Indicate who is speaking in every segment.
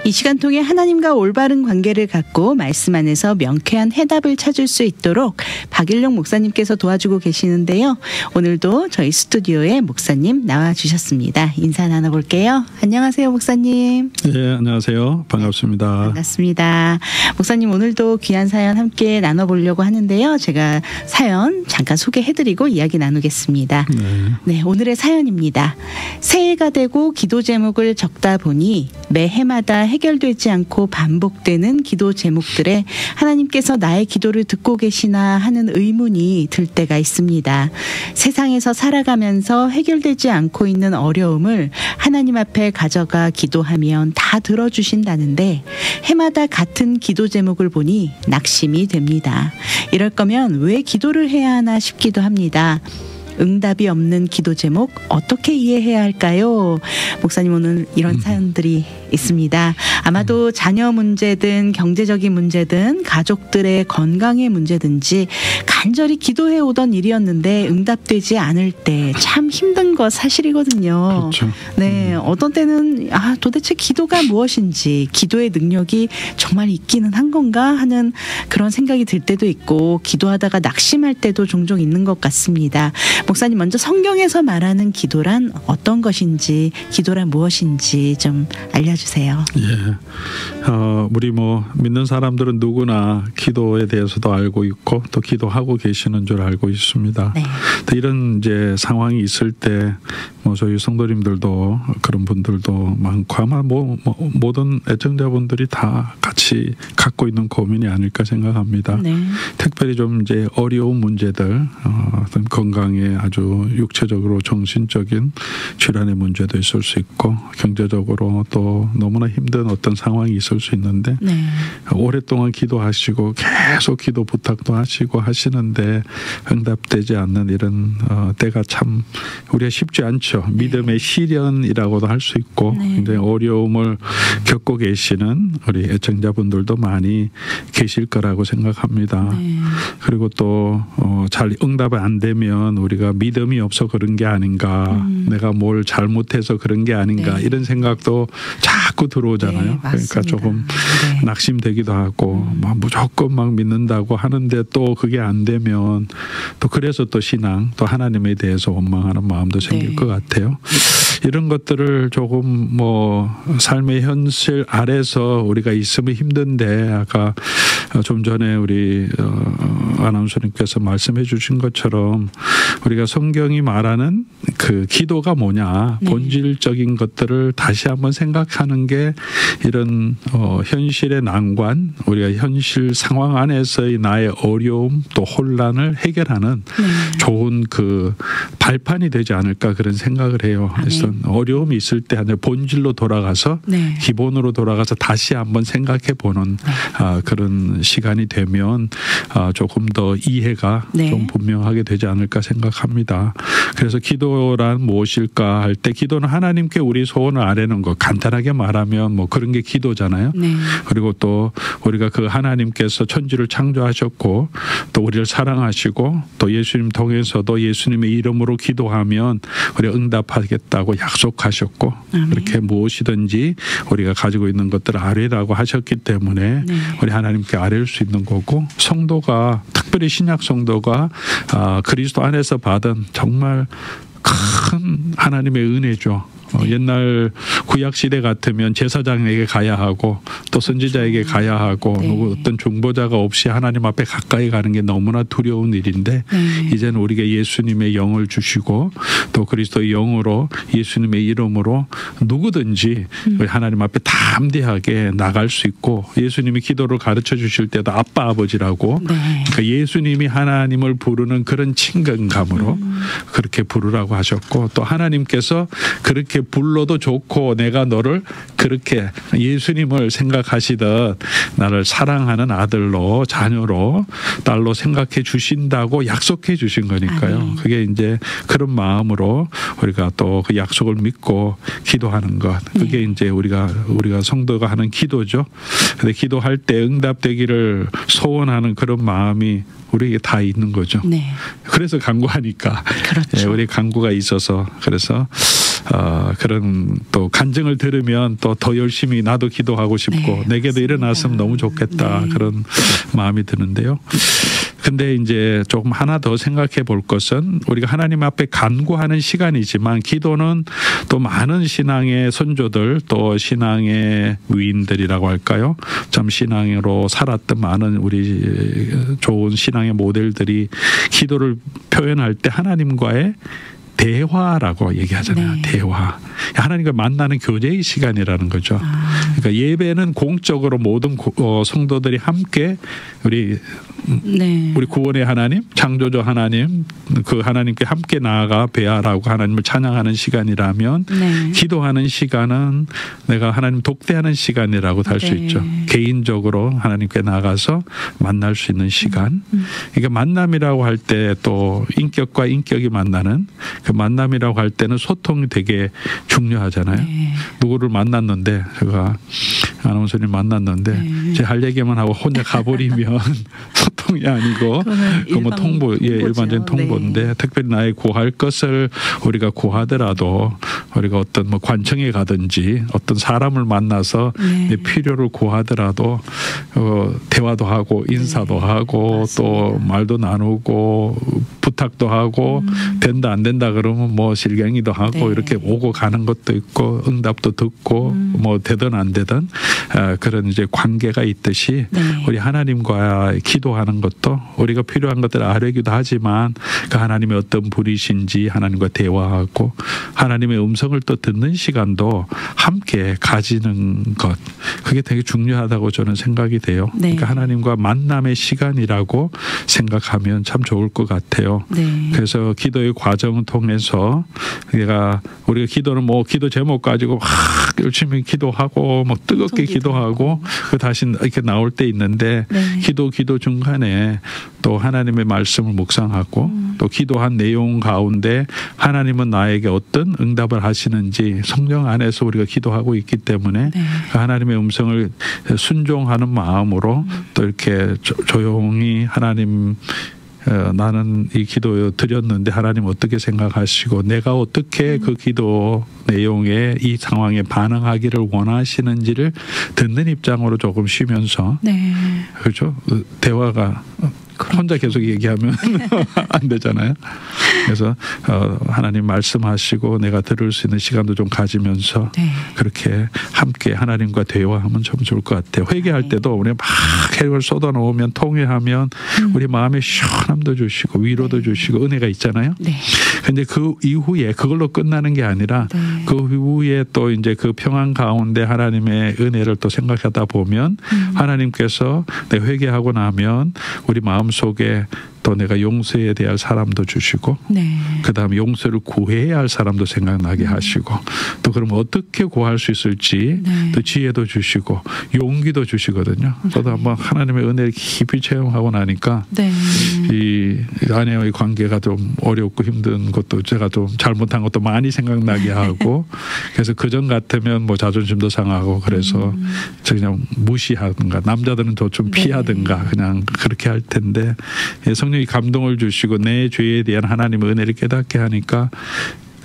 Speaker 1: 이 시간 통해 하나님과 올바른 관계를 갖고 말씀 안에서 명쾌한 해답을 찾을 수 있도록 박일룡 목사님께서 도와주고 계시는데요. 오늘도 저희 스튜디오에 목사님 나와주셨습니다. 인사 나눠볼게요. 안녕하세요, 목사님.
Speaker 2: 네, 안녕하세요. 반갑습니다.
Speaker 1: 반갑습니다. 목사님, 오늘도 귀한 사연 함께 나눠보려고 하는데요. 제가 사연 잠깐 소개해드리고 이야기 나누겠습니다. 네, 오늘의 사연입니다. 새해가 되고 기도 제목을 적다 보니 매해마다 해결되지 않고 반복되는 기도 제목들에 하나님께서 나의 기도를 듣고 계시나 하는 의문이 들 때가 있습니다. 세상에서 살아가면서 해결되지 않고 있는 어려움을 하나님 앞에 가져가 기도하면 다 들어주신다는데 해마다 같은 기도 제목을 보니 낙심이 됩니다. 이럴 거면 왜 기도를 해야 하나 싶기도 합니다. 응답이 없는 기도 제목 어떻게 이해해야 할까요? 목사님, 오늘 이런 사연들이 있습니다. 아마도 자녀 문제든 경제적인 문제든 가족들의 건강의 문제든지 간절히 기도해 오던 일이었는데 응답되지 않을 때 참 힘든 거 사실이거든요.
Speaker 2: 그렇죠.
Speaker 1: 네, 어떤 때는 도대체 기도가 무엇인지, 기도의 능력이 정말 있기는 한 건가 하는 그런 생각이 들 때도 있고 기도하다가 낙심할 때도 종종 있는 것 같습니다. 목사님, 먼저 성경에서 말하는 기도란 어떤 것인지, 기도란 무엇인지 좀 알려주세요.
Speaker 2: 예, 우리 믿는 사람들은 누구나 기도에 대해서도 알고 있고 또 기도하고 계시는 줄 알고 있습니다.
Speaker 1: 네.
Speaker 2: 이런 이제 상황이 있을 때 저희 성도님들도 그런 분들도 많고 아마 모든 애청자분들이 다 같이 갖고 있는 고민이 아닐까 생각합니다.
Speaker 1: 네.
Speaker 2: 특별히 좀 이제 어려운 문제들, 어떤 건강에 아주 육체적으로 정신적인 질환의 문제도 있을 수 있고 경제적으로 또 너무나 힘든 어떤 상황이 있을 수 있는데
Speaker 1: 네.
Speaker 2: 오랫동안 기도하시고 계속 기도 부탁도 하시고 하시는데 응답되지 않는 이런 때가 참 우리가 쉽지 않죠.
Speaker 1: 네.
Speaker 2: 믿음의 시련이라고도 할 수 있고
Speaker 1: 네.
Speaker 2: 굉장히 어려움을 겪고 계시는 우리 애청자분들도 많이 계실 거라고 생각합니다.
Speaker 1: 네.
Speaker 2: 그리고 또 잘 응답이 안 되면 우리가 믿음이 없어 그런 게 아닌가, 내가 뭘 잘못해서 그런 게 아닌가,
Speaker 1: 네.
Speaker 2: 이런 생각도 자꾸 들어오잖아요.
Speaker 1: 네,
Speaker 2: 그러니까 조금
Speaker 1: 네.
Speaker 2: 낙심되기도 하고 무조건 믿는다고 하는데 또 그게 안 되면 또 그래서 또 신앙, 또 하나님에 대해서 원망하는 마음도 생길
Speaker 1: 네.
Speaker 2: 것 같아요. 이런 것들을 조금 삶의 현실 아래서 우리가 있으면 힘든데, 아까 좀 전에 우리 아나운서님께서 말씀해 주신 것처럼 우리가 성경이 말하는 그 기도가 뭐냐,
Speaker 1: 네.
Speaker 2: 본질적인 것들을 다시 한번 생각하는 게 이런 현실의 난관, 우리가 현실 상황 안에서의 나의 어려움 또 혼란을 해결하는
Speaker 1: 네.
Speaker 2: 좋은 그 발판이 되지 않을까 그런 생각을 해요. 그래서 어려움이 있을 때 본질로 돌아가서
Speaker 1: 네.
Speaker 2: 기본으로 돌아가서 다시 한번 생각해 보는 그런 시간이 되면 조금 더 이해가
Speaker 1: 네.
Speaker 2: 좀 분명하게 되지 않을까 생각합니다. 그래서 기도란 무엇일까 할 때 기도는 하나님께 우리 소원을 아뢰는 것, 간단하게 말하면 그런 게 기도잖아요.
Speaker 1: 네.
Speaker 2: 그리고 또 우리가 그 하나님께서 천지를 창조하셨고 또 우리를 사랑하시고 또 예수님 통해서도 예수님의 이름으로 기도하면 우리가 응답하겠다고 약속하셨고
Speaker 1: 아멘.
Speaker 2: 그렇게 무엇이든지 우리가 가지고 있는 것들을 아뢰라고 하셨기 때문에
Speaker 1: 네.
Speaker 2: 우리 하나님께 아뢰일 수 있는 거고, 성도가 특별히 신약 성도가 그리스도 안에서 받은 정말 큰 하나님의 은혜죠. 옛날 구약 시대 같으면 제사장에게 가야 하고 또 선지자에게 가야 하고
Speaker 1: 네.
Speaker 2: 어떤 중보자가 없이 하나님 앞에 가까이 가는 게 너무나 두려운 일인데
Speaker 1: 네.
Speaker 2: 이제는 우리가 예수님의 영을 주시고 또 그리스도의 영으로 예수님의 이름으로 누구든지 우리 하나님 앞에 담대하게 나갈 수 있고, 예수님이 기도를 가르쳐 주실 때도 아빠 아버지라고
Speaker 1: 네.
Speaker 2: 그러니까 예수님이 하나님을 부르는 그런 친근감으로 그렇게 부르라고 하셨고, 또 하나님께서 그렇게 불러도 좋고 내가 너를 그렇게 예수님을 생각하시듯 나를 사랑하는 아들로, 자녀로, 딸로 생각해 주신다고 약속해 주신 거니까요.
Speaker 1: 아멘.
Speaker 2: 그게 이제 그런 마음으로 우리가 또 그 약속을 믿고 기도하는 것, 그게 이제 우리가 성도가 하는 기도죠. 근데 기도할 때 응답되기를 소원하는 그런 마음이 우리에게 다 있는 거죠.
Speaker 1: 네.
Speaker 2: 그래서 간구하니까.
Speaker 1: 그렇죠.
Speaker 2: 우리 간구가 있어서, 그래서 그런 또 간증을 들으면 또 더 열심히 나도 기도하고 싶고
Speaker 1: 네,
Speaker 2: 내게도 일어났으면 너무 좋겠다
Speaker 1: 네.
Speaker 2: 그런 마음이 드는데요. 근데 이제 조금 하나 더 생각해 볼 것은 우리가 하나님 앞에 간구하는 시간이지만 기도는 또 많은 신앙의 선조들 또 신앙의 위인들이라고 할까요? 참 신앙으로 살았던 많은 우리 좋은 신앙의 모델들이 기도를 표현할 때 하나님과의 대화라고 얘기하잖아요.
Speaker 1: 네.
Speaker 2: 대화. 하나님과 만나는 교제의 시간이라는 거죠. 그러니까 예배는 공적으로 모든 성도들이 함께 우리 구원의 하나님, 창조주 하나님, 그 하나님께 함께 나아가 배아라고 하나님을 찬양하는 시간이라면
Speaker 1: 네.
Speaker 2: 기도하는 시간은 내가 하나님 독대하는 시간이라고 할 수
Speaker 1: 네.
Speaker 2: 있죠. 개인적으로 하나님께 나가서 만날 수 있는 시간. 그러니까 만남이라고 할 때 또 인격과 인격이 만나는 그 만남이라고 할 때는 소통이 되게 중요하잖아요.
Speaker 1: 네.
Speaker 2: 누구를 만났는데 제가 아나운서님 만났는데
Speaker 1: 네.
Speaker 2: 제 할 얘기만 하고 혼자 가버리면 소통이 아니고 그 뭐 통보, 일반적인 통보인데
Speaker 1: 네.
Speaker 2: 특별히 나의 구할 것을 우리가 구하더라도 우리가 어떤 뭐 관청에 가든지 어떤 사람을 만나서
Speaker 1: 네.
Speaker 2: 내 필요를 구하더라도 대화도 하고 인사도
Speaker 1: 네.
Speaker 2: 하고
Speaker 1: 맞습니다.
Speaker 2: 또 말도 나누고 부탁도 하고 된다 안 된다 그러면 뭐 실갱이도 하고
Speaker 1: 네.
Speaker 2: 이렇게 오고 가는 것도 있고 응답도 듣고 뭐 되든 안 되든 그런 이제 관계가 있듯이
Speaker 1: 네.
Speaker 2: 우리 하나님과 기도하는 것도 우리가 필요한 것들을 아뢰기도 하지만 그 하나님의 어떤 분이신지 하나님과 대화하고 하나님의 음성을 또 듣는 시간도 함께 가지는 것 그게 되게 중요하다고 저는 생각이 돼요.
Speaker 1: 네.
Speaker 2: 그러니까 하나님과 만남의 시간이라고 생각하면 참 좋을 것 같아요.
Speaker 1: 네.
Speaker 2: 그래서 기도의 과정을 통해서 우리가 기도는 뭐 기도 제목 가지고 막 열심히 기도하고 뭐 뜨겁게 기도하고 그 다시 이렇게 나올 때 있는데
Speaker 1: 네.
Speaker 2: 기도 중간에 또 하나님의 말씀을 묵상하고 또 기도한 내용 가운데 하나님은 나에게 어떤 응답을 하시는지 성경 안에서 우리가 기도하고 있기 때문에
Speaker 1: 네.
Speaker 2: 그 하나님의 음성을 순종하는 마음으로 또 이렇게 조용히 하나님 나는 이 기도 드렸는데 하나님 어떻게 생각하시고 내가 어떻게 그 기도 내용에 이 상황에 반응하기를 원하시는지를 듣는 입장으로 조금 쉬면서
Speaker 1: 네.
Speaker 2: 그렇죠? 대화가 혼자 계속 얘기하면 안 되잖아요. 그래서 하나님 말씀하시고 내가 들을 수 있는 시간도 좀 가지면서
Speaker 1: 네.
Speaker 2: 그렇게 함께 하나님과 대화하면 좀 좋을 것 같아요. 회개할 때도 우리 막 해를 쏟아놓으면 통회하면 우리 마음에 시원함도 주시고 위로도 주시고 은혜가 있잖아요.
Speaker 1: 네.
Speaker 2: 근데 그 이후에 그걸로 끝나는 게 아니라
Speaker 1: 네.
Speaker 2: 그 이후에 또 이제 그 평안 가운데 하나님의 은혜를 또 생각하다 보면 하나님께서 내가 회개하고 나면 우리 마음 속에 또 내가 용서해야 될 사람도 주시고
Speaker 1: 네.
Speaker 2: 그다음에 용서를 구해야 할 사람도 생각나게 하시고 또 그러면 어떻게 구할 수 있을지
Speaker 1: 네.
Speaker 2: 또 지혜도 주시고 용기도 주시거든요. 저도 한번 하나님의 은혜를 깊이 체험하고 나니까
Speaker 1: 네.
Speaker 2: 이 아내와의 관계가 좀 어렵고 힘든 것도 제가 좀 잘못한 것도 많이 생각나게 하고 그래서 그전 같으면 뭐 자존심도 상하고 그래서 그냥 무시하든가 남자들은 더 좀 피하든가 그냥 그렇게 할 텐데 성령이 감동을 주시고 내 죄에 대한 하나님의 은혜를 깨닫게 하니까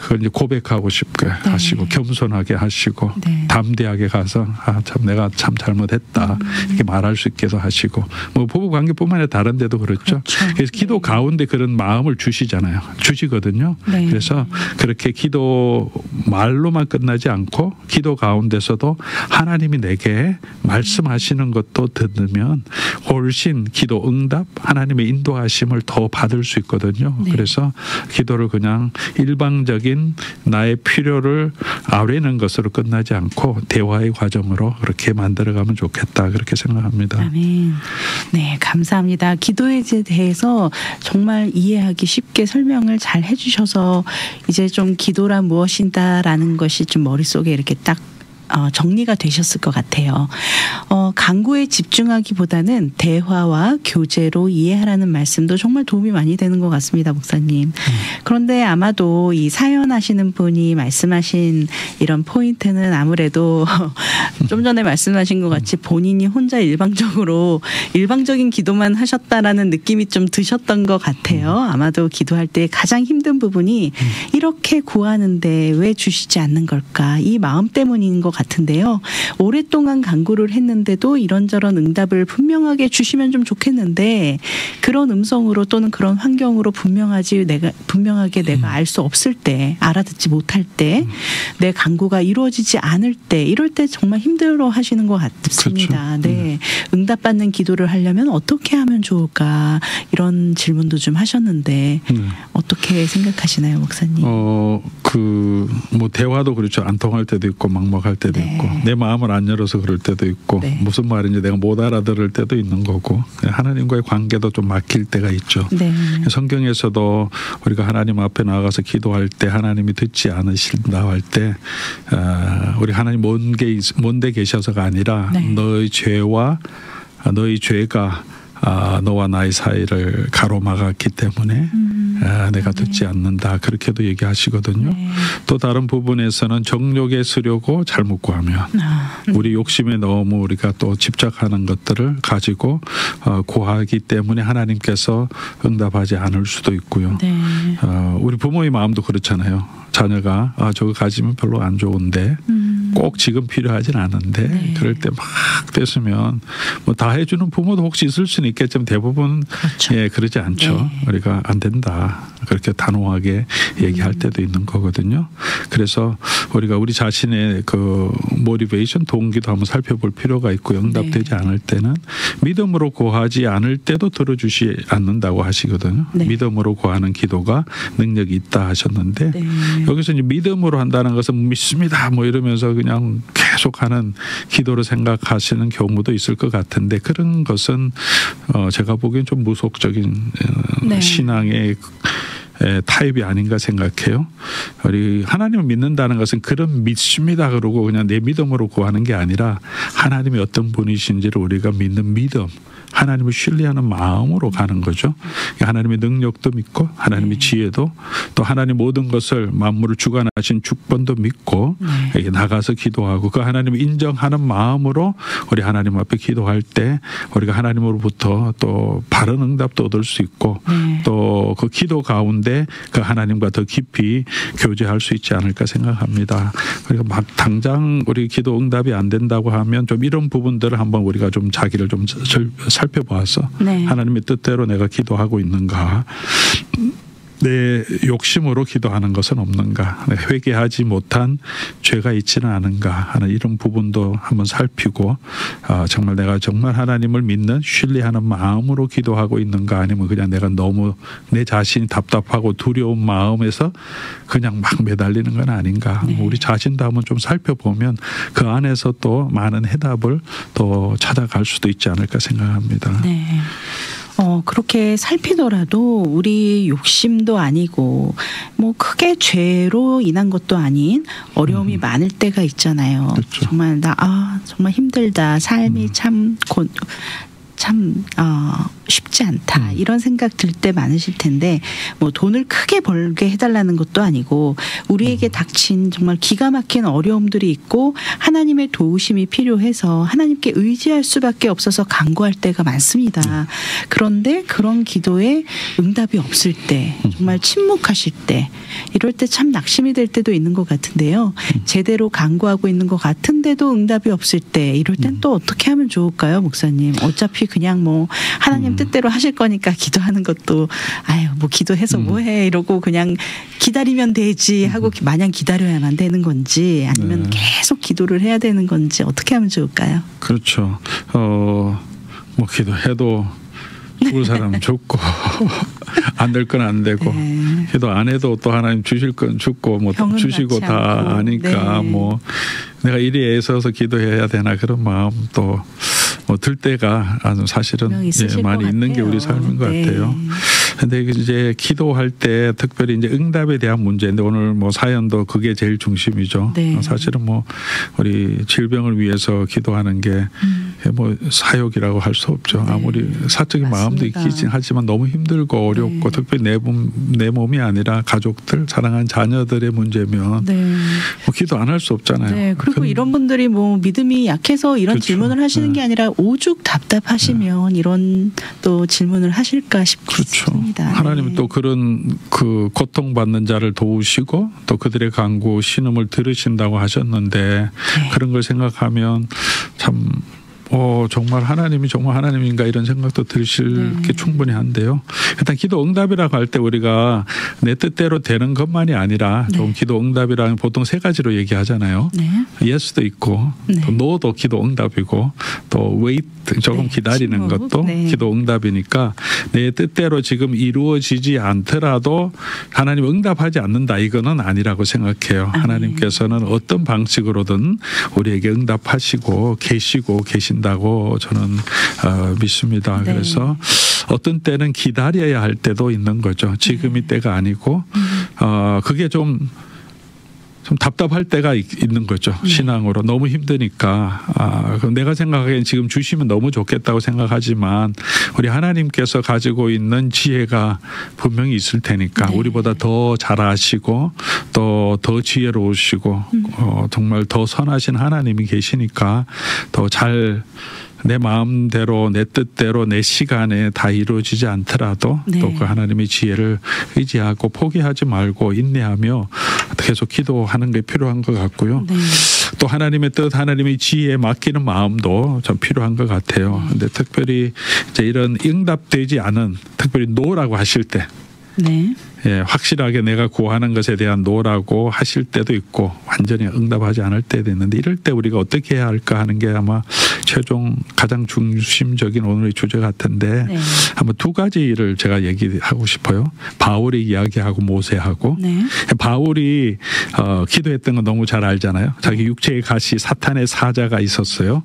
Speaker 2: 그걸 이제 고백하고 싶게 하시고 겸손하게 하시고
Speaker 1: 네.
Speaker 2: 담대하게 가서 참 내가 참 잘못했다 이렇게 말할 수 있게 하시고 뭐 부부 관계뿐만 아니라 다른 데도 그렇죠. 그래서 기도 가운데 그런 마음을 주시잖아요. 주시거든요.
Speaker 1: 네.
Speaker 2: 그래서 그렇게 기도 말로만 끝나지 않고 기도 가운데서도 하나님이 내게 말씀하시는 것도 듣으면 훨씬 기도 응답 하나님의 인도하심을 더 받을 수 있거든요.
Speaker 1: 네.
Speaker 2: 그래서 기도를 그냥 일방적인 나의 필요를 아뢰는 것으로 끝나지 않고 대화의 과정으로 그렇게 만들어가면 좋겠다 그렇게 생각합니다.
Speaker 1: 아멘. 네, 감사합니다. 기도에 대해서 정말 이해하기 쉽게 설명을 잘 해주셔서 이제 좀 기도란 무엇인가라는 것이 좀 머릿속에 이렇게 딱 정리가 되셨을 것 같아요. 강구에 집중하기보다는 대화와 교제로 이해하라는 말씀도 정말 도움이 많이 되는 것 같습니다, 목사님. 그런데 아마도 이 사연하시는 분이 말씀하신 이런 포인트는 아무래도 좀 전에 말씀하신 것 같이 본인이 혼자 일방적인 기도만 하셨다라는 느낌이 좀 드셨던 것 같아요. 아마도 기도할 때 가장 힘든 부분이 이렇게 구하는데 왜 주시지 않는 걸까? 이 마음 때문인 것 같은데요. 오랫동안 간구를 했는데도 이런저런 응답을 분명하게 주시면 좀 좋겠는데 그런 음성으로 또는 그런 환경으로 분명하게 내가 알 수 없을 때, 알아듣지 못할 때, 내 간구가 이루어지지 않을 때, 이럴 때 정말 힘들어 하시는 것 같습니다.
Speaker 2: 그렇죠.
Speaker 1: 네. 응답받는 기도를 하려면 어떻게 하면 좋을까? 이런 질문도 좀 하셨는데 어떻게 생각하시나요, 목사님?
Speaker 2: 뭐 대화도 그렇죠. 안 통할 때도 있고 막막할 때도
Speaker 1: 네.
Speaker 2: 있고 내 마음을 안 열어서 그럴 때도 있고
Speaker 1: 네.
Speaker 2: 무슨 말인지 내가 못 알아들을 때도 있는 거고 하나님과의 관계도 좀 막힐 때가 있죠.
Speaker 1: 네.
Speaker 2: 성경에서도 우리가 하나님 앞에 나아가서 기도할 때 하나님이 듣지 않으신다 할 때 우리 하나님 먼데 계셔서가 아니라
Speaker 1: 네.
Speaker 2: 너의 죄가 너와 나의 사이를 가로막았기 때문에 내가 듣지 않는다. 그렇게도 얘기하시거든요.
Speaker 1: 네.
Speaker 2: 또 다른 부분에서는 정욕에 쓰려고 잘못 구하면 우리 욕심에 너무 우리가 또 집착하는 것들을 가지고 구하기 때문에 하나님께서 응답하지 않을 수도 있고요.
Speaker 1: 네.
Speaker 2: 우리 부모의 마음도 그렇잖아요. 자녀가 저거 가지면 별로 안 좋은데 꼭 지금 필요하진 않은데
Speaker 1: 네.
Speaker 2: 그럴 때 막 됐으면 뭐 다 해주는 부모도 혹시 있을 수는 있겠지만 대부분
Speaker 1: 그렇죠.
Speaker 2: 예 그러지 않죠.
Speaker 1: 네.
Speaker 2: 우리가 안 된다 그렇게 단호하게 얘기할 때도 있는 거거든요. 그래서 우리가 우리 자신의 그 모티베이션 동기도 한번 살펴볼 필요가 있고 응답되지
Speaker 1: 네.
Speaker 2: 않을 때는 믿음으로 구하지 않을 때도 들어주지 않는다고 하시거든요.
Speaker 1: 네.
Speaker 2: 믿음으로 구하는 기도가 능력이 있다 하셨는데
Speaker 1: 네.
Speaker 2: 여기서 이제 믿음으로 한다는 것은 믿습니다 뭐 이러면서 그냥 계속하는 기도를 생각하시는 경우도 있을 것 같은데 그런 것은 제가 보기엔 좀 무속적인
Speaker 1: 네.
Speaker 2: 신앙의 타입이 아닌가 생각해요. 우리 하나님을 믿는다는 것은 그런 믿습니다 그러고 그냥 내 믿음으로 구하는 게 아니라 하나님이 어떤 분이신지를 우리가 믿는 믿음, 하나님을 신뢰하는 마음으로 가는 거죠. 하나님의 능력도 믿고 하나님의 지혜도 또 하나님 모든 것을 만물을 주관하신 주권도 믿고 나가서 기도하고 그 하나님을 인정하는 마음으로 우리 하나님 앞에 기도할 때 우리가 하나님으로부터 또 바른 응답도 얻을 수 있고 또 그 기도 가운데 그 하나님과 더 깊이 교제할 수 있지 않을까 생각합니다. 그러니까 막 당장 우리 기도 응답이 안 된다고 하면 좀 이런 부분들을 한번 우리가 좀 자기를 좀 살펴봐서
Speaker 1: 네.
Speaker 2: 하나님의 뜻대로 내가 기도하고 있는가, 내 욕심으로 기도하는 것은 없는가, 회개하지 못한 죄가 있지는 않은가 하는 이런 부분도 한번 살피고 정말 내가 정말 하나님을 믿는 신뢰하는 마음으로 기도하고 있는가 아니면 그냥 내가 너무 내 자신이 답답하고 두려운 마음에서 그냥 막 매달리는 건 아닌가.
Speaker 1: 네.
Speaker 2: 우리 자신도 한번 좀 살펴보면 그 안에서 또 많은 해답을 또 찾아갈 수도 있지 않을까 생각합니다.
Speaker 1: 네. 그렇게 살피더라도 우리 욕심도 아니고 뭐 크게 죄로 인한 것도 아닌 어려움이 많을 때가 있잖아요.
Speaker 2: 그렇죠.
Speaker 1: 정말 정말 힘들다. 삶이 참 쉽지 않다 이런 생각 들 때 많으실 텐데 뭐 돈을 크게 벌게 해달라는 것도 아니고 우리에게 닥친 정말 기가 막힌 어려움들이 있고 하나님의 도우심이 필요해서 하나님께 의지할 수밖에 없어서 간구할 때가 많습니다. 그런데 그런 기도에 응답이 없을 때 정말 침묵하실 때 이럴 때 참 낙심이 될 때도 있는 것 같은데요. 제대로 간구하고 있는 것 같은데도 응답이 없을 때 이럴 땐 또 어떻게 하면 좋을까요, 목사님? 어차피 그냥 뭐 하나님 뜻대로 하실 거니까 기도하는 것도 뭐 기도해서 뭐해 이러고 그냥 기다리면 되지 하고 마냥 기다려야만 되는 건지 아니면 계속 기도를 해야 되는 건지 어떻게 하면 좋을까요?
Speaker 2: 그렇죠. 뭐 기도해도 죽을 사람은 죽고 안 될 건 안 되고 기도 안 해도 또 하나님 주실 건 죽고 뭐 주시고 다 아니까 뭐 내가 이리 애써서 기도해야 되나 그런 마음도 뭐 들 때가 사실은 많이 있는 게 우리 삶인 것 같아요. 근데 이제 기도할 때 특별히 이제 응답에 대한 문제인데 오늘 뭐 사연도 그게 제일 중심이죠. 사실은 뭐 우리 질병을 위해서 기도하는 게 뭐 사역이라고 할 수 없죠. 아무리 사적인 마음도 있긴 하지만 너무 힘들고 어렵고 특별히 내 몸이 아니라 가족들, 사랑하는 자녀들의 문제면 뭐 기도 안 할 수 없잖아요.
Speaker 1: 그리고 이런 분들이 뭐 믿음이 약해서 이런 질문을 하시는 게 아니라 오죽 답답하시면 이런 또 질문을 하실까 싶습니다.
Speaker 2: 하나님은 또 그런 그 고통받는 자를 도우시고 또 그들의 간구 신음을 들으신다고 하셨는데 그런 걸 생각하면 참 정말 하나님이 정말 하나님인가 이런 생각도 드실 게 충분히 한데요. 일단 기도 응답이라고 할 때 우리가 내 뜻대로 되는 것만이 아니라 좀 기도 응답이라는 보통 세 가지로 얘기하잖아요. 예스도 있고 또 노도 기도 응답이고 또 웨이트 조금 기다리는 것도 기도 응답이니까 내 뜻대로 지금 이루어지지 않더라도 하나님 응답하지 않는다 이거는 아니라고 생각해요. 하나님께서는 어떤 방식으로든 우리에게 응답하시고 계신다고 저는 믿습니다. 그래서 어떤 때는 기다려야 할 때도 있는 거죠. 지금이 때가 아니고 그게 좀 답답할 때가 있는 거죠. 신앙으로 너무 힘드니까 그럼 내가 생각하기엔 지금 주시면 너무 좋겠다고 생각하지만 우리 하나님께서 가지고 있는 지혜가 분명히 있을 테니까 우리보다 더 잘 아시고 또 더 지혜로우시고 정말 더 선하신 하나님이 계시니까 더 잘 내 마음대로 내 뜻대로 내 시간에 다 이루어지지 않더라도 또 그 하나님의 지혜를 의지하고 포기하지 말고 인내하며 계속 기도하는 게 필요한 것 같고요. 또 하나님의 뜻, 하나님의 지혜에 맡기는 마음도 좀 필요한 것 같아요. 근데 특별히 이제 이런 응답되지 않은 특별히 노라고 하실 때 확실하게 내가 구하는 것에 대한 노라고 하실 때도 있고 완전히 응답하지 않을 때도 있는데 이럴 때 우리가 어떻게 해야 할까 하는 게 아마 최종 가장 중심적인 오늘의 주제 같은데 한번 두 가지를 제가 얘기하고 싶어요. 바울이 이야기하고 모세하고 바울이 기도했던 건 너무 잘 알잖아요. 자기 육체의 가시 사탄의 사자가 있었어요.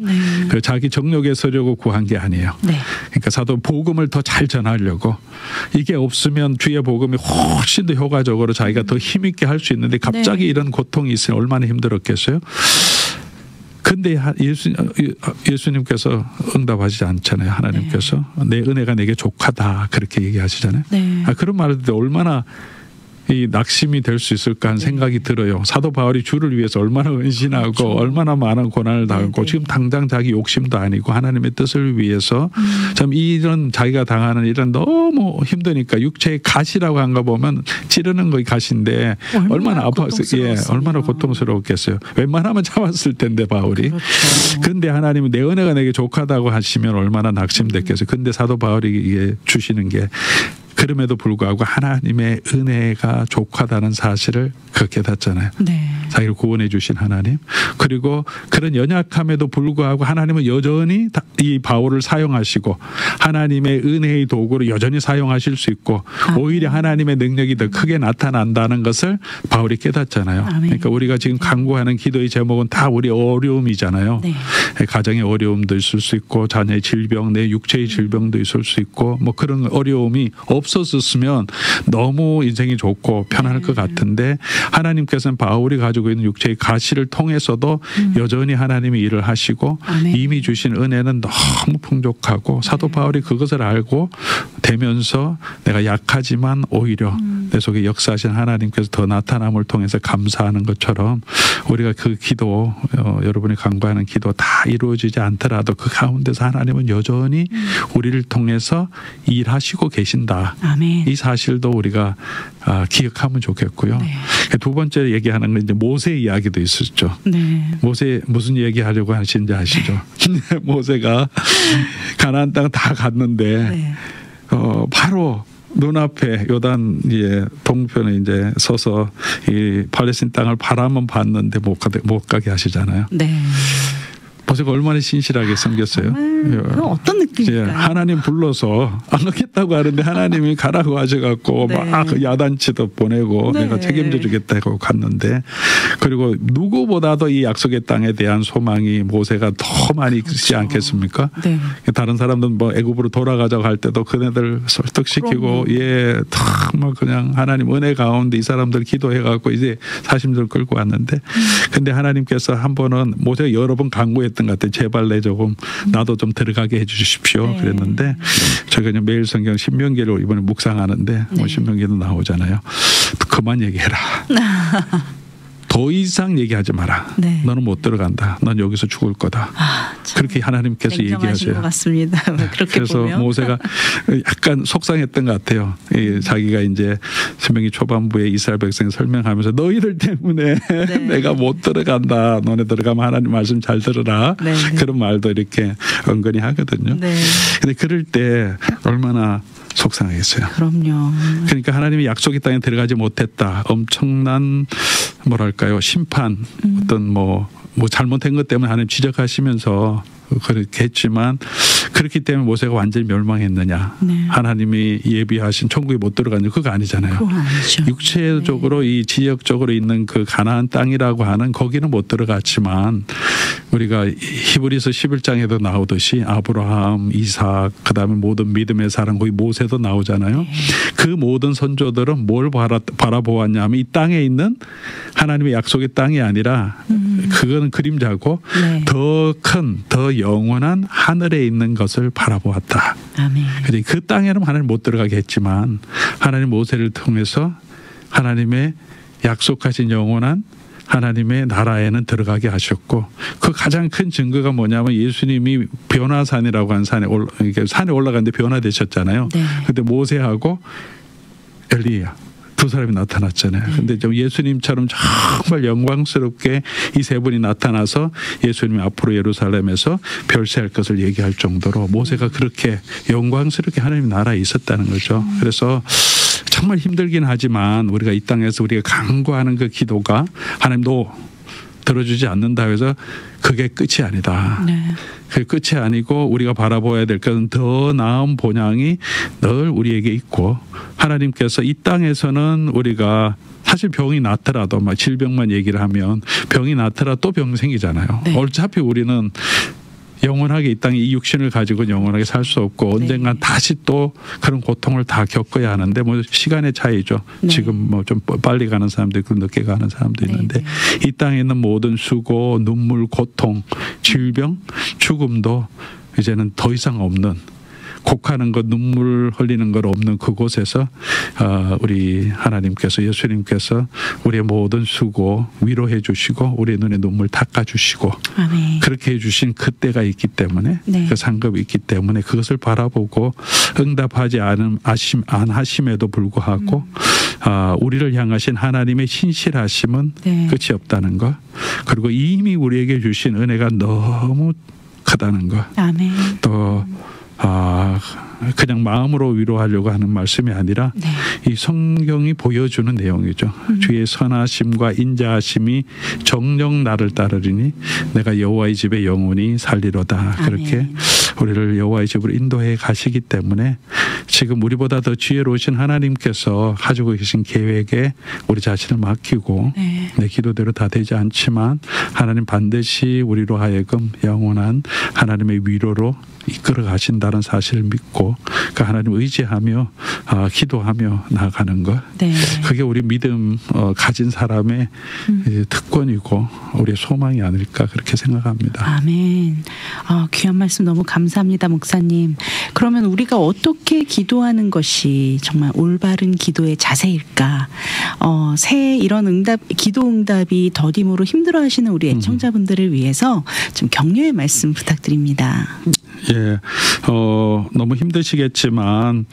Speaker 2: 그 자기 정욕에 서려고 구한 게 아니에요. 그러니까 사도 복음을 더 잘 전하려고 이게 없으면 주의 복음이 훨씬 더 효과적으로 자기가 더 힘있게 할 수 있는데 갑자기 이런 고통이 있으면 얼마나 힘들었겠어요. 근데 예수님께서 응답하지 않잖아요. 하나님께서 내 은혜가 내게 족하다 그렇게 얘기하시잖아요. 그런 말을 듣는데 얼마나 이 낙심이 될 수 있을까 하는 생각이 들어요. 사도 바울이 주를 위해서 얼마나 은신하고 얼마나 많은 고난을 당하고 지금 당장 자기 욕심도 아니고 하나님의 뜻을 위해서 참 이런 자기가 당하는 이런 너무 힘드니까 육체의 가시라고 한 거 보면 찌르는 거의 가시인데 얼마나 아팠어요. 얼마나 고통스러웠겠어요. 웬만하면 참았을 텐데 바울이. 그런데 하나님이 내 은혜가 내게 족하다고 하시면 얼마나 낙심됐겠어요. 근데 사도 바울이 이게 주시는 게 그럼에도 불구하고 하나님의 은혜가 족하다는 사실을 깨닫잖아요. 자기를 구원해 주신 하나님. 그리고 그런 연약함에도 불구하고 하나님은 여전히 이 바울을 사용하시고 하나님의 은혜의 도구로 여전히 사용하실 수 있고 오히려 하나님의 능력이 더 크게 나타난다는 것을 바울이 깨닫잖아요. 그러니까 우리가 지금 간구하는 기도의 제목은 다 우리 어려움이잖아요. 가정의 어려움도 있을 수 있고 자녀의 질병, 내 육체의 질병도 있을 수 있고 뭐 그런 어려움이 없었으면 너무 인생이 좋고 편안할 것 같은데 하나님께서는 바울이 가지고 있는 육체의 가시를 통해서도 여전히 하나님이 일을 하시고 이미 주신 은혜는 너무 풍족하고 사도 바울이 그것을 알고 되면서 내가 약하지만 오히려 내 속에 역사하신 하나님께서 더 나타남을 통해서 감사하는 것처럼 우리가 그 기도 여러분이 간구하는 기도 다 이루어지지 않더라도 그 가운데서 하나님은 여전히 우리를 통해서 일하시고 계신다. 이 사실도 우리가 기억하면 좋겠고요. 두 번째 얘기하는 건 이제 모세 이야기도 있었죠. 모세 무슨 얘기하려고 하시는지 아시죠? 모세가 가나안 땅 다 갔는데 바로 눈앞에 요단 동편에 이제 서서 이 팔레스틴 땅을 바라만 봤는데 못 가게 하시잖아요. 모세가 얼마나 신실하게 섬겼어요.
Speaker 1: 그럼 어떤 느낌일까요?
Speaker 2: 하나님 불러서 안 가겠다고 하는데 하나님이 가라고 하셔갖고
Speaker 1: 네.
Speaker 2: 막 야단치도 보내고
Speaker 1: 네.
Speaker 2: 내가 책임져 주겠다고 갔는데, 그리고 누구보다도 이 약속의 땅에 대한 소망이 모세가 더 많이 있지 않겠습니까?
Speaker 1: 네.
Speaker 2: 다른 사람들은 뭐 애굽으로 돌아가자고 할 때도 그네들 설득시키고 정말 그냥 하나님 은혜 가운데 이 사람들 기도해갖고 이제 사심들 끌고 왔는데, 근데 하나님께서 한 번은 모세가 여러 번 강구했던 것 같아요. 제발 내 조금 나도 좀 들어가게 해주십시오.
Speaker 1: 네.
Speaker 2: 그랬는데 저희가 이제 매일 성경 신명기를 이번에 묵상하는데 뭐 신명기도 나오잖아요. 그만 얘기해라. 더 이상 얘기하지 마라.
Speaker 1: 네.
Speaker 2: 너는 못 들어간다. 넌 여기서 죽을 거다. 그렇게 하나님께서 얘기하셔요.
Speaker 1: 것 같습니다. 그렇게
Speaker 2: 그래서
Speaker 1: 보면.
Speaker 2: 모세가 약간 속상했던 것 같아요. 자기가 이제 신명기 초반부에 이스라엘 백성 설명하면서 너희들 때문에
Speaker 1: 네.
Speaker 2: 내가 못 들어간다. 너네 들어가면 하나님 말씀 잘 들으라.
Speaker 1: 네.
Speaker 2: 그런 말도 이렇게 은근히 하거든요.
Speaker 1: 네.
Speaker 2: 근데 그럴 때 얼마나 속상하겠어요.
Speaker 1: 그럼요.
Speaker 2: 그러니까 하나님이 약속의 땅에 들어가지 못했다. 엄청난 뭐랄까요, 심판, 어떤 뭐 잘못한 것 때문에 하나님 지적하시면서 그렇게 했지만, 그렇기 때문에 모세가 완전히 멸망했느냐?
Speaker 1: 네.
Speaker 2: 하나님이 예비하신 천국에 못 들어가는 그거 아니잖아요.
Speaker 1: 그거 아니죠.
Speaker 2: 육체적으로 이 지역적으로 있는 그 가나안 땅이라고 하는 거기는 못 들어갔지만, 우리가 히브리서 11장에도 나오듯이 아브라함, 이삭, 그다음에 모든 믿음의 사람, 거기 모세도 나오잖아요.
Speaker 1: 네.
Speaker 2: 그 모든 선조들은 뭘 바라보았냐 하면 이 땅에 있는 하나님의 약속의 땅이 아니라 그거는 그림자고
Speaker 1: 네.
Speaker 2: 더 큰, 더 영원한 하늘에 있는 것을 바라보았다.
Speaker 1: 아멘.
Speaker 2: 그러니까 그 땅에는 하나님 못 들어가게 했지만 하나님 모세를 통해서 하나님의 약속하신 영원한 하나님의 나라에는 들어가게 하셨고, 그 가장 큰 증거가 뭐냐면 예수님이 변화산이라고 하는 산에 올라갔는데 변화되셨잖아요.
Speaker 1: 네.
Speaker 2: 근데 모세하고 엘리야 두 사람이 나타났잖아요. 근데 좀 예수님처럼 정말 영광스럽게 이 세 분이 나타나서 예수님이 앞으로 예루살렘에서 별세할 것을 얘기할 정도로 모세가 그렇게 영광스럽게 하나님 나라에 있었다는 거죠. 그래서 정말 힘들긴 하지만 우리가 이 땅에서 우리가 간구하는 그 기도가 하나님도 들어주지 않는다 해서 그게 끝이 아니다.
Speaker 1: 네.
Speaker 2: 그게 끝이 아니고 우리가 바라봐야 될 것은 더 나은 본향이 늘 우리에게 있고, 하나님께서 이 땅에서는 우리가 사실 병이 낫더라도 막 질병만 얘기를 하면 병이 낫더라도 또 병 생기잖아요.
Speaker 1: 네.
Speaker 2: 어차피 우리는 영원하게 이 땅에 이 육신을 가지고 영원하게 살 수 없고 언젠간
Speaker 1: 네.
Speaker 2: 다시 또 그런 고통을 다 겪어야 하는데 뭐 시간의 차이죠.
Speaker 1: 네.
Speaker 2: 지금 뭐 좀 빨리 가는 사람도 있고 늦게 가는 사람도 있는데 이 땅에 있는 모든 수고, 눈물, 고통, 질병, 죽음도 이제는 더 이상 없는, 곡하는 것, 눈물 흘리는 것 없는 그곳에서 우리 하나님께서, 예수님께서 우리의 모든 수고 위로해 주시고 우리의 눈에 눈물 닦아 주시고
Speaker 1: 아멘.
Speaker 2: 그렇게 해주신 그때가 있기 때문에
Speaker 1: 네.
Speaker 2: 그 상급이 있기 때문에 그것을 바라보고 응답하지 않으심에도 불구하고 우리를 향하신 하나님의 신실하심은
Speaker 1: 네.
Speaker 2: 끝이 없다는 것, 그리고 이미 우리에게 주신 은혜가 너무 크다는 것,
Speaker 1: 아멘.
Speaker 2: 또 그냥 마음으로 위로하려고 하는 말씀이 아니라
Speaker 1: 네.
Speaker 2: 이 성경이 보여주는 내용이죠. 주의 선하심과 인자하심이 정녕 나를 따르리니 내가 여호와의 집에 영원히 살리로다. 그렇게
Speaker 1: 아멘.
Speaker 2: 우리를 여호와의 집으로 인도해 가시기 때문에 지금 우리보다 더 지혜로우신 하나님께서 가지고 계신 계획에 우리 자신을 맡기고
Speaker 1: 네.
Speaker 2: 내 기도대로 다 되지 않지만 하나님 반드시 우리로 하여금 영원한 하나님의 위로로 이끌어 가신다는 사실을 믿고 그 하나님 의지하며 기도하며 나아가는 것,
Speaker 1: 네.
Speaker 2: 그게 우리 믿음 가진 사람의 이제 특권이고 우리의 소망이 아닐까 그렇게 생각합니다.
Speaker 1: 아멘. 귀한 말씀 너무 감사합니다, 목사님. 그러면 우리가 어떻게 기도하는 것이 정말 올바른 기도의 자세일까? 새해 이런 기도 응답이 더디므로 힘들어하시는 우리 애청자분들을 위해서 좀 격려의 말씀 부탁드립니다.
Speaker 2: 예, 너무 힘드시겠지만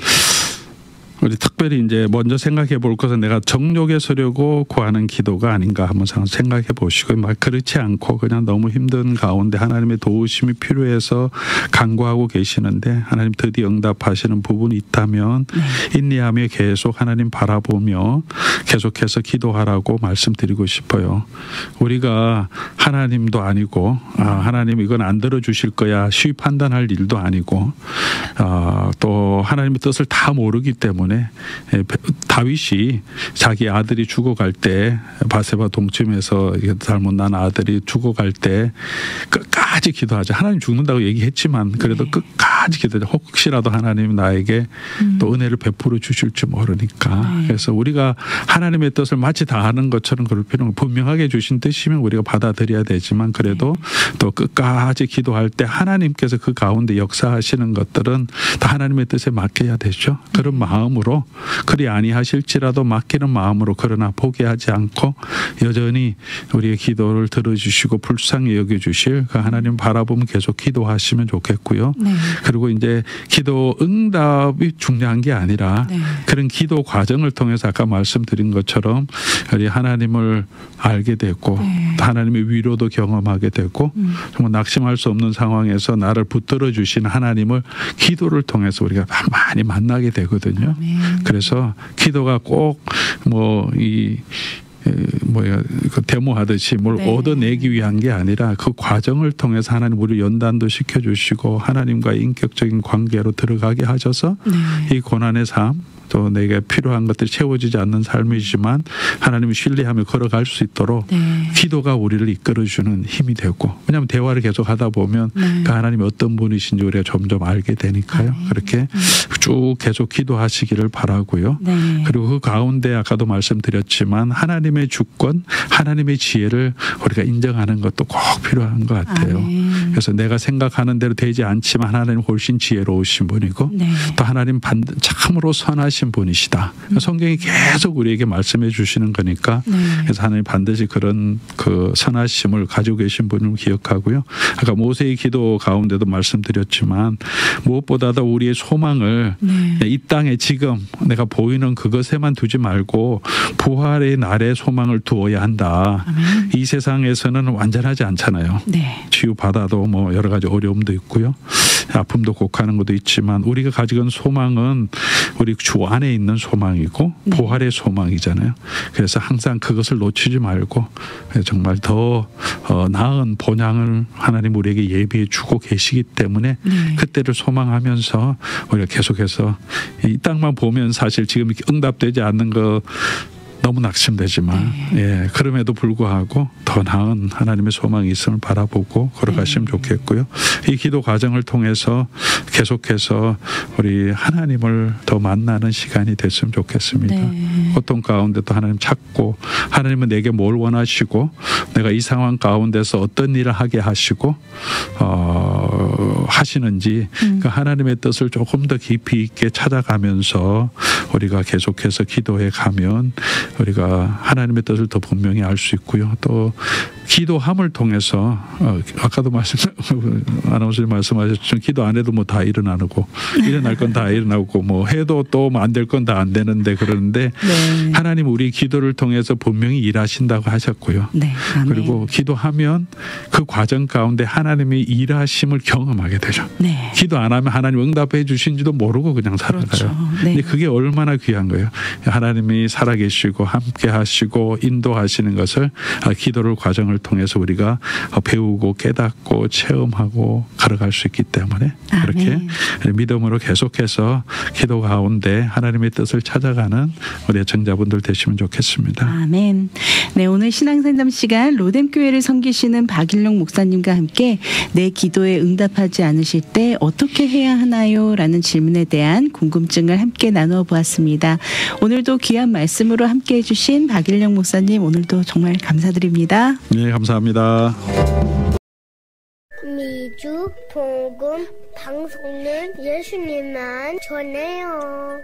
Speaker 2: 우리 특별히 이제 먼저 생각해 볼 것은 내가 정욕에 서려고 구하는 기도가 아닌가 한번 생각해 보시고, 막 그렇지 않고 그냥 너무 힘든 가운데 하나님의 도우심이 필요해서 간구하고 계시는데 하나님 드디어 응답하시는 부분이 있다면 인내하며 계속 하나님 바라보며 계속해서 기도하라고 말씀드리고 싶어요. 우리가 하나님도 아니고 하나님 이건 안 들어주실 거야 쉬이 판단할 일도 아니고 또 하나님의 뜻을 다 모르기 때문에 다윗이 자기 아들이 죽어갈 때 바세바 동침에서 잘못 난 아들이 죽어갈 때 끝까지 기도하자. 하나님 죽는다고 얘기했지만 그래도 끝까지 기도하자. 혹시라도 하나님 나에게 또 은혜를 베풀어 주실지 모르니까. 그래서 우리가 하나님의 뜻을 마치 다 아는 것처럼 그럴 필요는 분명하게 주신 뜻이면 우리가 받아들여야 되지만 그래도 또 끝까지 기도할 때 하나님께서 그 가운데 역사하시는 것들은 다 하나님의 뜻에 맡겨야 되죠. 그런 마음으로 그리 아니하실지라도 맡기는 마음으로 그러나 포기하지 않고 여전히 우리의 기도를 들어주시고 불쌍히 여겨주실 그 하나님 바라보면 계속 기도하시면 좋겠고요. 그리고 이제 기도 응답이 중요한 게 아니라 그런 기도 과정을 통해서 아까 말씀드린 것처럼 우리 하나님을 알게 되고 하나님의 위로도 경험하게 되고 정말 낙심할 수 없는 상황에서 나를 붙들어 주신 하나님을 기도를 통해서 우리가 많이 만나게 되거든요. 그래서 기도가 꼭 데모하듯이 뭘 얻어내기 위한 게 아니라 그 과정을 통해서 하나님 우리를 연단도 시켜주시고 하나님과의 인격적인 관계로 들어가게 하셔서 이 고난의 삶 또 내게 필요한 것들이 채워지지 않는 삶이지만 하나님을 신뢰하며 걸어갈 수 있도록 기도가 우리를 이끌어주는 힘이 되고, 왜냐하면 대화를 계속 하다 보면 그 하나님이 어떤 분이신지 우리가 점점 알게 되니까요. 그렇게 쭉 계속 기도하시기를 바라고요. 그리고 그 가운데 아까도 말씀드렸지만 하나님의 주권, 하나님의 지혜를 우리가 인정하는 것도 꼭 필요한 것 같아요. 그래서 내가 생각하는 대로 되지 않지만 하나님 훨씬 지혜로우신 분이고 또 하나님 참으로 선하신 분이시다. 성경이 계속 우리에게 말씀해 주시는 거니까 그래서 하나님 반드시 그런 그 선하심을 가지고 계신 분을 기억하고요. 아까 모세의 기도 가운데도 말씀드렸지만 무엇보다도 우리의 소망을 이 땅에 지금 내가 보이는 그것에만 두지 말고 부활의 날에 소망을 두어야 한다. 이 세상에서는 완전하지 않잖아요. 치유받아도 뭐 여러 가지 어려움도 있고요. 아픔도 곡하는 것도 있지만 우리가 가지고 있는 소망은 우리 주 안에 있는 소망이고 부활의 소망이잖아요. 그래서 항상 그것을 놓치지 말고 정말 더 나은 본향을 하나님 우리에게 예비해 주고 계시기 때문에 그때를 소망하면서 우리가 계속해서 이 땅만 보면 사실 지금 응답되지 않는 거 너무 낙심되지만 그럼에도 불구하고 더 나은 하나님의 소망이 있음을 바라보고 걸어가시면 좋겠고요. 이 기도 과정을 통해서 계속해서 우리 하나님을 더 만나는 시간이 됐으면 좋겠습니다. 고통 가운데도 하나님 찾고 하나님은 내게 뭘 원하시고 내가 이 상황 가운데서 어떤 일을 하게 하시고 하시는지 그 하나님의 뜻을 조금 더 깊이 있게 찾아가면서 우리가 계속해서 기도해 가면 우리가 하나님의 뜻을 더 분명히 알 수 있고요. 또 기도함을 통해서 아까도 아나운서님 말씀하셨지만 기도 안 해도 뭐 다 일어나고 일어날 건 다 일어나고 뭐 해도 또 안 될 건 다 안 되는데 그러는데 하나님 우리 기도를 통해서 분명히 일하신다고 하셨고요. 그리고 기도하면 그 과정 가운데 하나님의 일하심을 경험하게 되죠. 기도 안 하면 하나님 응답해 주신지도 모르고 그냥 살아가요. 근데 그게 얼마나 귀한 거예요. 하나님이 살아계시고 함께 하시고 인도하시는 것을 기도를 과정을 통해서 우리가 배우고 깨닫고 체험하고 걸어갈 수 있기 때문에 그렇게 믿음으로 계속해서 기도 가운데 하나님의 뜻을 찾아가는 우리 애청자분들 되시면 좋겠습니다.
Speaker 1: 아멘. 네, 오늘 신앙상담 시간 로뎀교회를 섬기시는 박일용 목사님과 함께 내 기도에 응답하지 않으실 때 어떻게 해야 하나요? 라는 질문에 대한 궁금증을 함께 나누어 보았습니다. 오늘도 귀한 말씀으로 함께 해주신 박일용 목사님 오늘도 정말 감사드립니다.
Speaker 2: 네, 감사합니다.
Speaker 3: 미주 복음 방송은 예수님만 전해요.